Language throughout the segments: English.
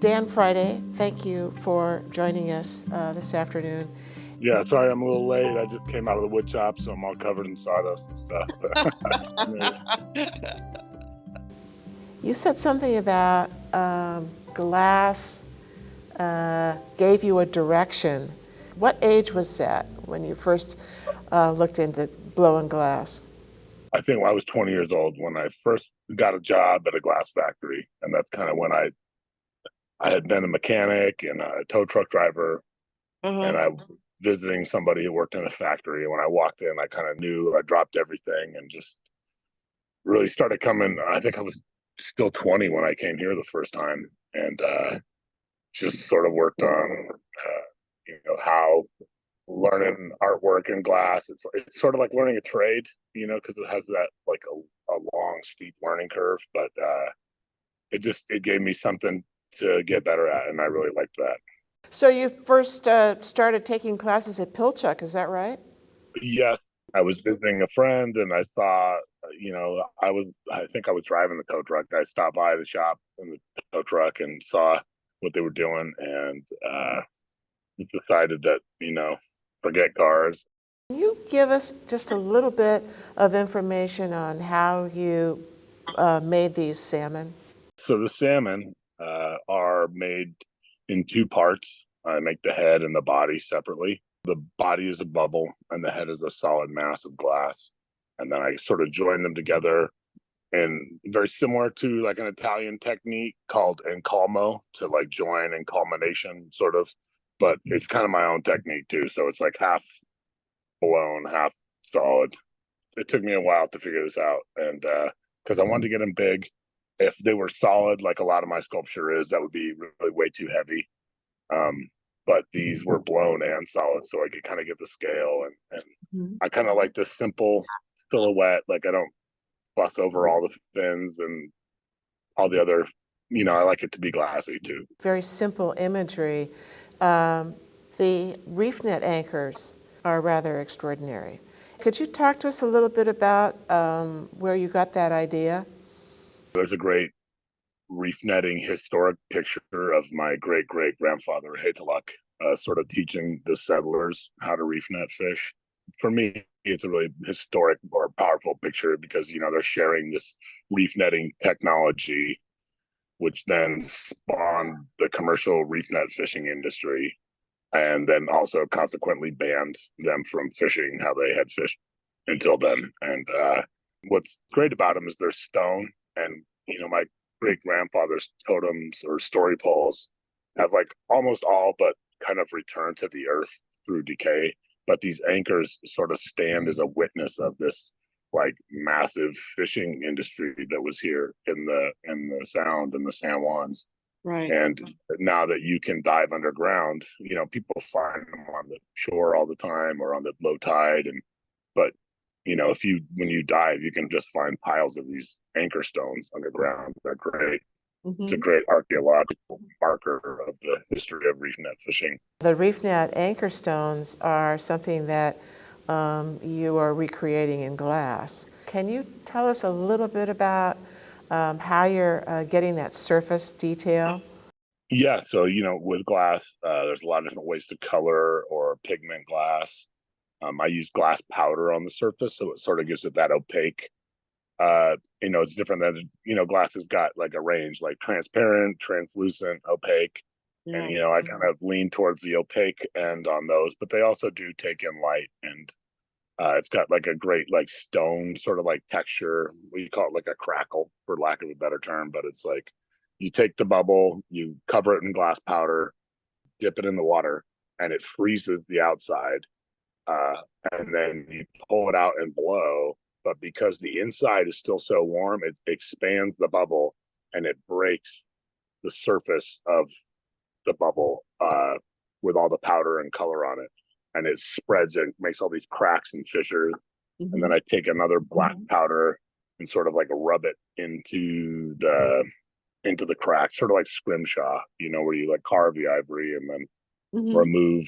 Dan Friday, thank you for joining us this afternoon. Yeah, sorry I'm a little late. I just came out of the wood shop, so I'm all covered in sawdust and stuff. You said something about glass gave you a direction. What age was that when you first looked into blowing glass? I think I was 20 years old when I first got a job at a glass factory, and that's kind of when I had been a mechanic and a tow truck driver, and I was visiting somebody who worked in a factory. And when I walked in, I kind of knew. I dropped everything and just really started coming. I think I was still 20 when I came here the first time, and just sort of worked on how learning artwork in glass. It's sort of like learning a trade, because it has that like a long steep learning curve, but it gave me something to get better at, and I really liked that. So you first started taking classes at Pilchuck, is that right? Yes, I was visiting a friend, and I saw, I think I was driving the tow truck. I stopped by the shop in the tow truck and saw what they were doing, and decided that, forget cars. Can you give us just a little bit of information on how you made these salmon? So the salmon are made in two parts. I make the head and the body separately. The body is a bubble and the head is a solid mass of glass. And then I sort of join them together, and very similar to like an Italian technique called encalmo, to like join and culmination sort of, but it's kind of my own technique too. So it's like half blown, half solid. It took me a while to figure this out, and because I wanted to get them big. If they were solid, like a lot of my sculpture is, that would be really way too heavy. But these were blown and solid, so I could kind of get the scale, and I kind of like the simple silhouette. Like I don't fuss over all the fins and all the other, I like it to be glassy too. Very simple imagery. The reef net anchors are rather extraordinary. Could you talk to us a little bit about where you got that idea? There's a great reef netting historic picture of my great-great-grandfather, Haytaluk, sort of teaching the settlers how to reef net fish. For me, it's a really historic or powerful picture because, they're sharing this reef netting technology, which then spawned the commercial reef net fishing industry, and then also consequently banned them from fishing how they had fished until then. And what's great about them is they're stone, and, my great grandfather's totems or story poles have like almost all but kind of returned to the earth through decay. But these anchors sort of stand as a witness of this like massive fishing industry that was here in the Sound and the San Juans. Right. And now that you can dive underground, people find them on the shore all the time or on the low tide, but when you dive, you can just find piles of these anchor stones underground. They're great. It's a great archaeological marker of the history of reef net fishing. The reef net anchor stones are something that you are recreating in glass. Can you tell us a little bit about how you're getting that surface detail? Yeah, so with glass, there's a lot of different ways to color or pigment glass. I use glass powder on the surface, so it sort of gives it that opaque. It's different than, glass has got like a range, like transparent, translucent, opaque. And, I kind of lean towards the opaque end on those, but they also do take in light. And it's got like a great like stone sort of like texture. We call it like a crackle, for lack of a better term, but it's like you take the bubble, you cover it in glass powder, dip it in the water, and it freezes the outside. And then you pull it out and blow. But because the inside is still so warm, it expands the bubble and it breaks the surface of the bubble with all the powder and color on it. And it spreads and makes all these cracks and fissures. And then I take another black powder and sort of like rub it into the cracks, sort of like scrimshaw, where you like carve the ivory and then remove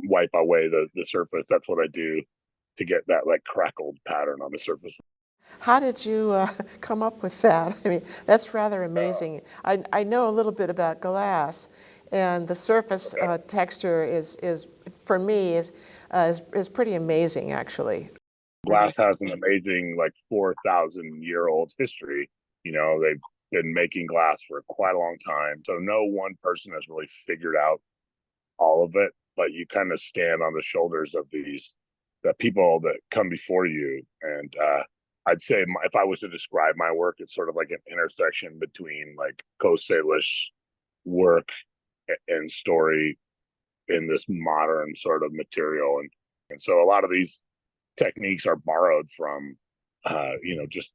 wipe away the surface. That's what I do to get that like crackled pattern on the surface. How did you come up with that? I mean, that's rather amazing. I know a little bit about glass, and the surface texture is for me, is pretty amazing, actually. Glass has an amazing, like 4,000-year-old history. They've been making glass for quite a long time. So no one person has really figured out all of it, but you kind of stand on the shoulders of the people that come before you. And I'd say if I was to describe my work, it's sort of like an intersection between like Coast Salish work and story in this modern sort of material. And so a lot of these techniques are borrowed from, just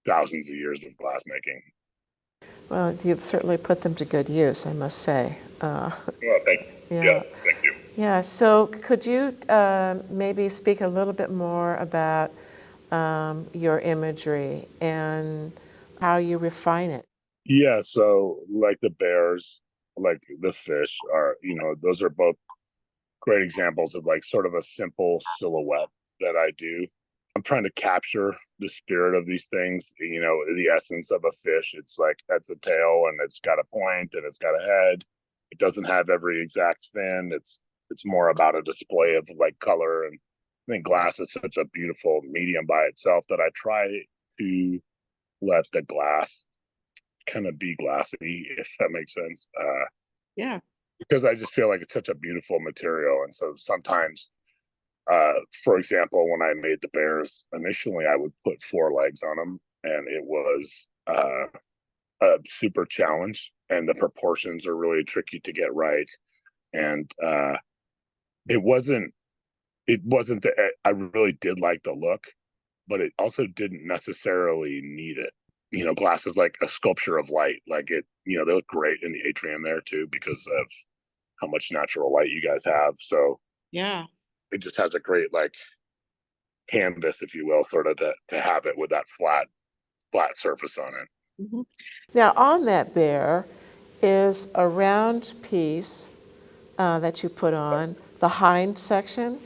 thousands of years of glass making. Well, you've certainly put them to good use, I must say. Well, thank you. Yeah. Yeah, thank you. Yeah, so could you maybe speak a little bit more about your imagery and how you refine it? Yeah, so like the bears, like the fish are, those are both great examples of like sort of a simple silhouette that I do. I'm trying to capture the spirit of these things, the essence of a fish. It's like that's a tail and it's got a point and it's got a head. It doesn't have every exact fin. It's more about a display of like color. And I think glass is such a beautiful medium by itself that I try to let the glass kind of be glassy, if that makes sense. Yeah. Because I just feel like it's such a beautiful material. And so sometimes, for example, when I made the bears initially, I would put 4 legs on them, and it was a super challenge. And the proportions are really tricky to get right. And it wasn't that I really did like the look, but it also didn't necessarily need it. Glass is like a sculpture of light. Like they look great in the atrium there too because of how much natural light you guys have. So Yeah. it just has a great like canvas, if you will, sort of to have it with that flat surface on it. Mhm. Now, on that bear is a round piece that you put on the hind section.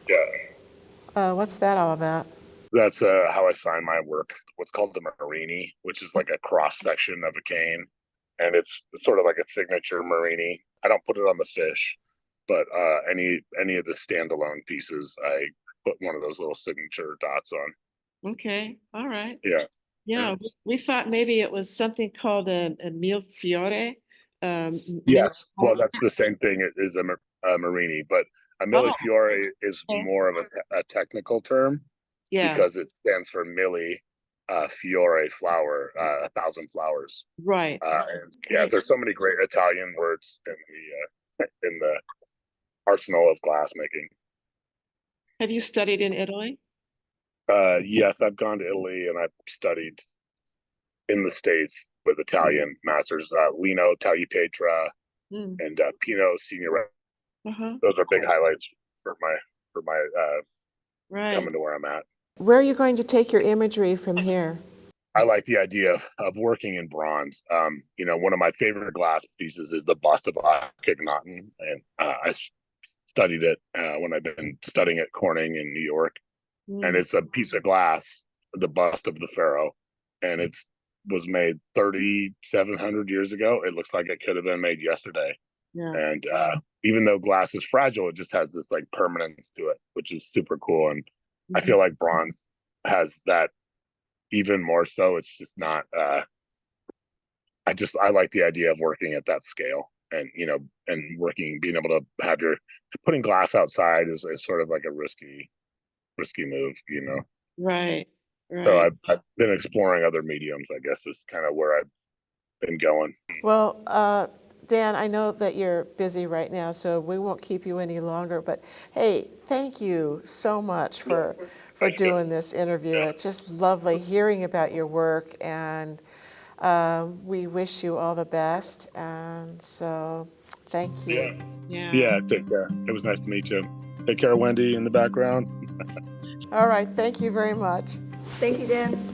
Yeah, What's that all about? that's how I sign my work. What's called the marini, which is like a cross section of a cane, and it's sort of like a signature marini. I don't put it on the fish, but any of the standalone pieces, I put one of those little signature dots on. Okay, all right. Yeah. Yeah, we thought maybe it was something called a mille fiore. Yes. Well, that's the same thing as a marini, but a Oh, millefiore is okay. more of a technical term Yeah, because it stands for milli fiore flower, 1,000 flowers. right. And yeah, Okay. there's so many great Italian words in the arsenal of glass making. Have you studied in Italy? Yes, I've gone to Italy and I've studied in the States with Italian masters, Lino Tagliapietra Mm. and Pino Signoret. Uh-huh. Those are big highlights for my Right. coming to where I'm at. Where are you going to take your imagery from here? I like the idea of working in bronze. One of my favorite glass pieces is the bust of Akhenaten, and I studied it when I've been studying at Corning in New York. And Mm. it's a piece of glass, the bust of the pharaoh, and it was made 3,700 years ago. It looks like it could have been made yesterday. Yeah. And even though glass is fragile, it just has this like permanence to it, which is super cool. And I Mhm. feel like bronze has that even more so. It's just not. I like the idea of working at that scale, and and being able to have putting glass outside is sort of like a risky move. Right. So Right. I've been exploring other mediums, I guess is kind of where I've been going. Well, Dan, I know that you're busy right now, so we won't keep you any longer. But hey, thank you so much for Thank you. doing this interview. Yeah. It's just lovely hearing about your work, and we wish you all the best. And so, thank you. Yeah, take care. It was nice to meet you. Take care, Wendy, in the background. All right. Thank you very much. Thank you, Dan.